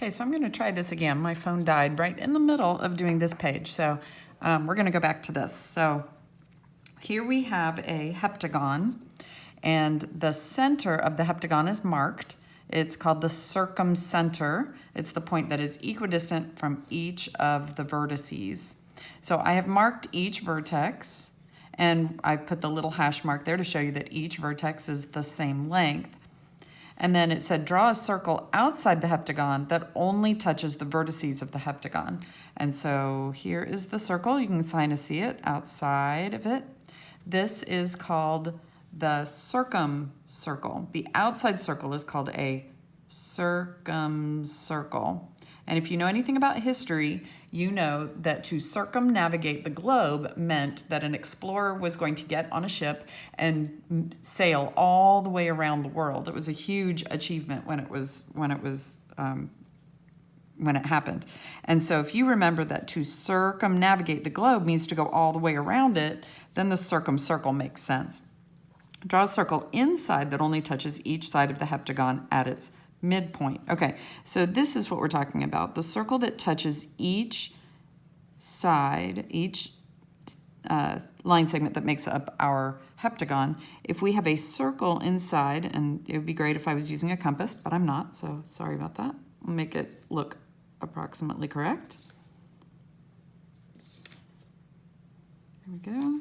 Okay, so I'm going to try this again. My phone died right in the middle of doing this page. So we're going to go back to this. So here we have a heptagon, and the center of the heptagon is marked. It's called the circumcenter. It's the point that is equidistant from each of the vertices. So I have marked each vertex, and I put the little hash mark there to show you that each vertex is the same length. And then it said, draw a circle outside the heptagon that only touches the vertices of the heptagon. And so here is the circle. You can kind of see it outside of it. This is called the circumcircle. The outside circle is called a circumcircle. And if you know anything about history, you know that to circumnavigate the globe meant that an explorer was going to get on a ship and sail all the way around the world. It was a huge achievement when it happened. And so if you remember that to circumnavigate the globe means to go all the way around it, then the circumcircle makes sense. Draw a circle inside that only touches each side of the heptagon at its midpoint. Okay, so this is what we're talking about. The circle that touches each side, each line segment that makes up our heptagon. If we have a circle inside, and it would be great if I was using a compass, but I'm not, so sorry about that. I'll make it look approximately correct. There we go.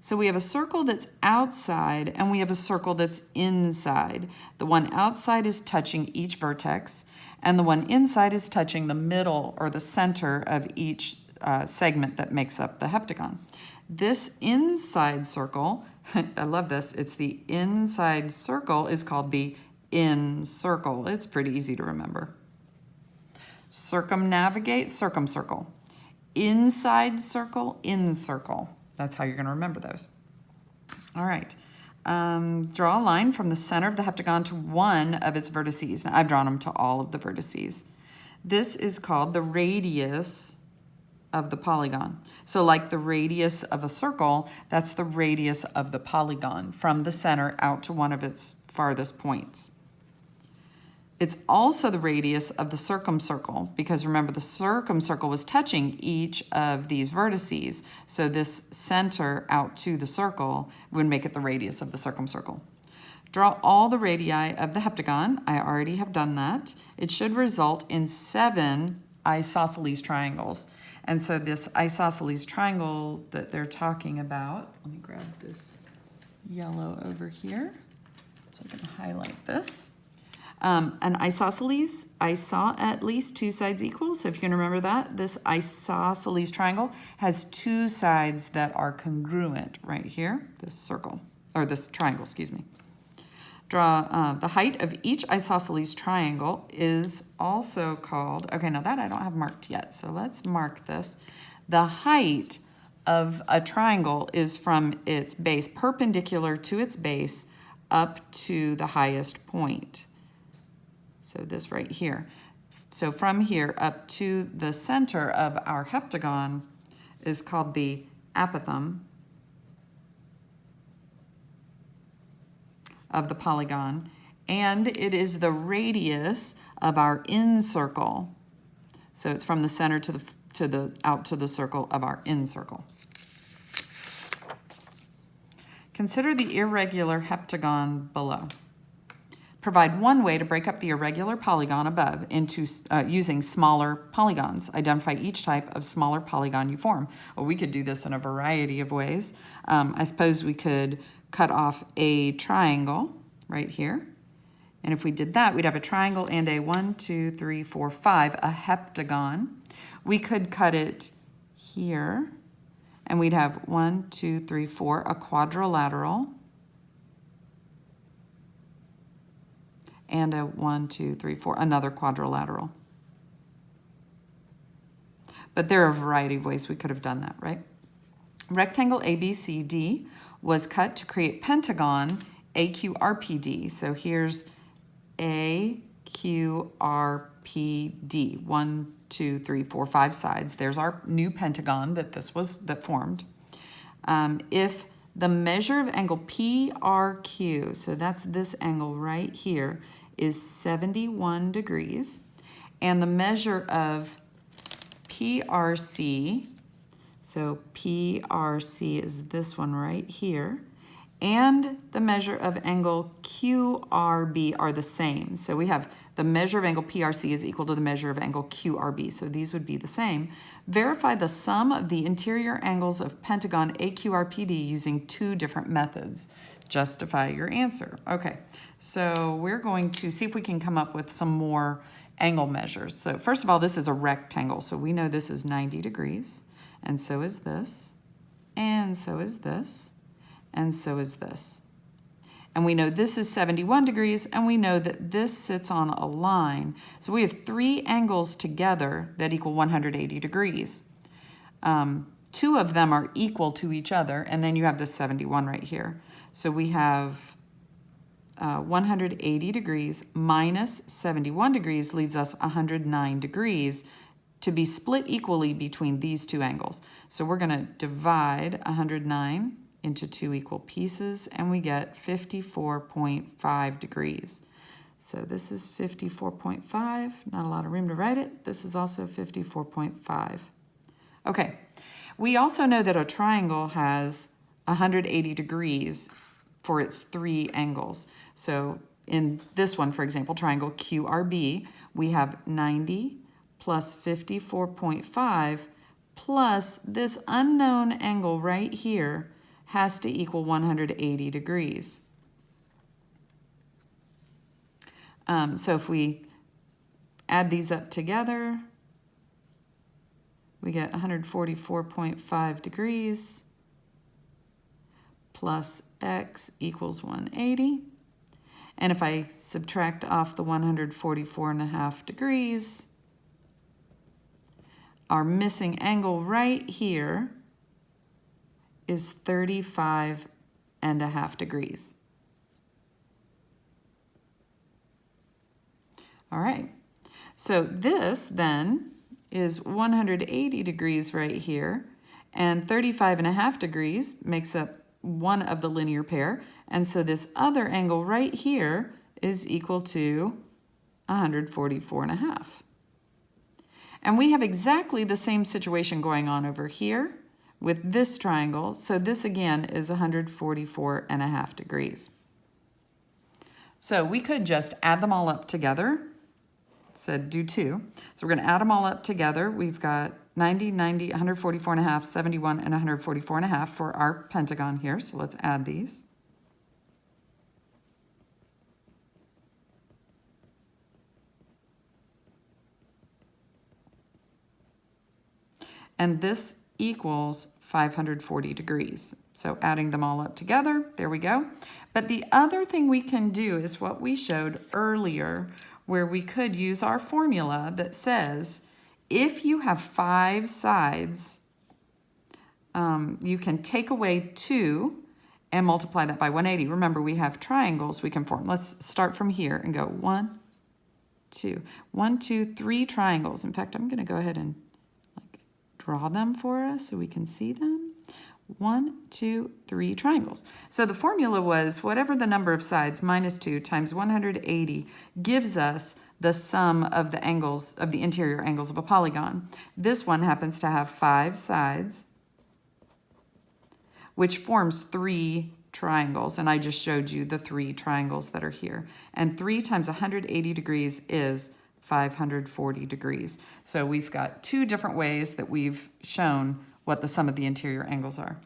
So we have a circle that's outside and we have a circle that's inside. The one outside is touching each vertex, and the one inside is touching the middle or the center of each segment that makes up the heptagon. This inside circle, I love this, it's the inside circle, is called the in circle. It's pretty easy to remember. Circumnavigate, circumcircle. Inside circle, in circle. That's how you're going to remember those. All right. Draw a line from the center of the heptagon to one of its vertices. Now, I've drawn them to all of the vertices. This is called the radius of the polygon. So like the radius of a circle, that's the radius of the polygon from the center out to one of its farthest points. It's also the radius of the circumcircle, because remember the circumcircle was touching each of these vertices. So this center out to the circle would make it the radius of the circumcircle. Draw all the radii of the heptagon. I already have done that. It should result in 7 isosceles triangles. And so this isosceles triangle that they're talking about, let me grab this yellow over here so I can highlight this. An isosceles, I saw at least 2 sides equal. So if you can remember that, this isosceles triangle has 2 sides that are congruent right here, this circle, or this triangle, excuse me. Draw the height of each isosceles triangle is also called, okay, now that I don't have marked yet, so let's mark this. The height of a triangle is from its base, perpendicular to its base, up to the highest point. So this right here. So from here up to the center of our heptagon is called the apothem of the polygon, and it is the radius of our incircle. So it's from the center out to the circle of our incircle. Consider the irregular heptagon below. Provide one way to break up the irregular polygon above into using smaller polygons. Identify each type of smaller polygon you form. Well, we could do this in a variety of ways. I suppose we could cut off a triangle right here. And if we did that, we'd have a triangle and a 1, 2, 3, 4, 5, a heptagon. We could cut it here, and we'd have 1, 2, 3, 4, a quadrilateral. And a 1, 2, 3, 4, another quadrilateral. But there are a variety of ways we could have done that, right? Rectangle ABCD was cut to create pentagon AQRPD. So here's AQRPD, 1, 2, 3, 4, 5 sides. There's our new pentagon that formed. If the measure of angle PRQ, so that's this angle right here, is 71 degrees. And the measure of PRC, so PRC is this one right here, and the measure of angle QRB are the same. So we have the measure of angle PRC is equal to the measure of angle QRB, so these would be the same. Verify the sum of the interior angles of pentagon AQRPD using two different methods. Justify your answer. Okay, so we're going to see if we can come up with some more angle measures. So first of all, this is a rectangle, so we know this is 90 degrees, and so is this, and so is this, and so is this. And we know this is 71 degrees, and we know that this sits on a line. So we have three angles together that equal 180 degrees. Two of them are equal to each other, and then you have this 71 right here. So we have 180 degrees minus 71 degrees leaves us 109 degrees to be split equally between these two angles. So we're going to divide 109 into two equal pieces, and we get 54.5 degrees. So this is 54.5, not a lot of room to write it. This is also 54.5. Okay, we also know that a triangle has 180 degrees for its three angles. So in this one, for example, triangle QRB, we have 90 plus 54.5 plus this unknown angle right here has to equal 180 degrees. So if we add these up together, we get 144.5 degrees plus x equals 180. And if I subtract off the 144.5 degrees, our missing angle right here is 35.5 degrees. All right, so this then is 180 degrees right here, and 35.5 degrees makes up one of the linear pair, and so this other angle right here is equal to 144.5. And we have exactly the same situation going on over here with this triangle, so this again is 144.5 degrees. So we could just add them all up together. It said do two. So we're going to add them all up together. We've got 90, 90, 144.5, 71, and 144.5 for our pentagon here. So let's add these. And this equals 540 degrees. So adding them all up together, there we go. But the other thing we can do is what we showed earlier, where we could use our formula that says if you have 5 sides, you can take away 2 and multiply that by 180. Remember, we have triangles we can form. Let's start from here and go 1, 2, 1, 2, 3 triangles. In fact, I'm going to go ahead and draw them for us so we can see them. 1, 2, 3 triangles. So the formula was whatever the number of sides minus 2 times 180 gives us the sum of the angles, of the interior angles of a polygon. This one happens to have 5 sides, which forms 3 triangles, and I just showed you the 3 triangles that are here. And 3 times 180 degrees is 540 degrees. So we've got 2 different ways that we've shown what the sum of the interior angles are.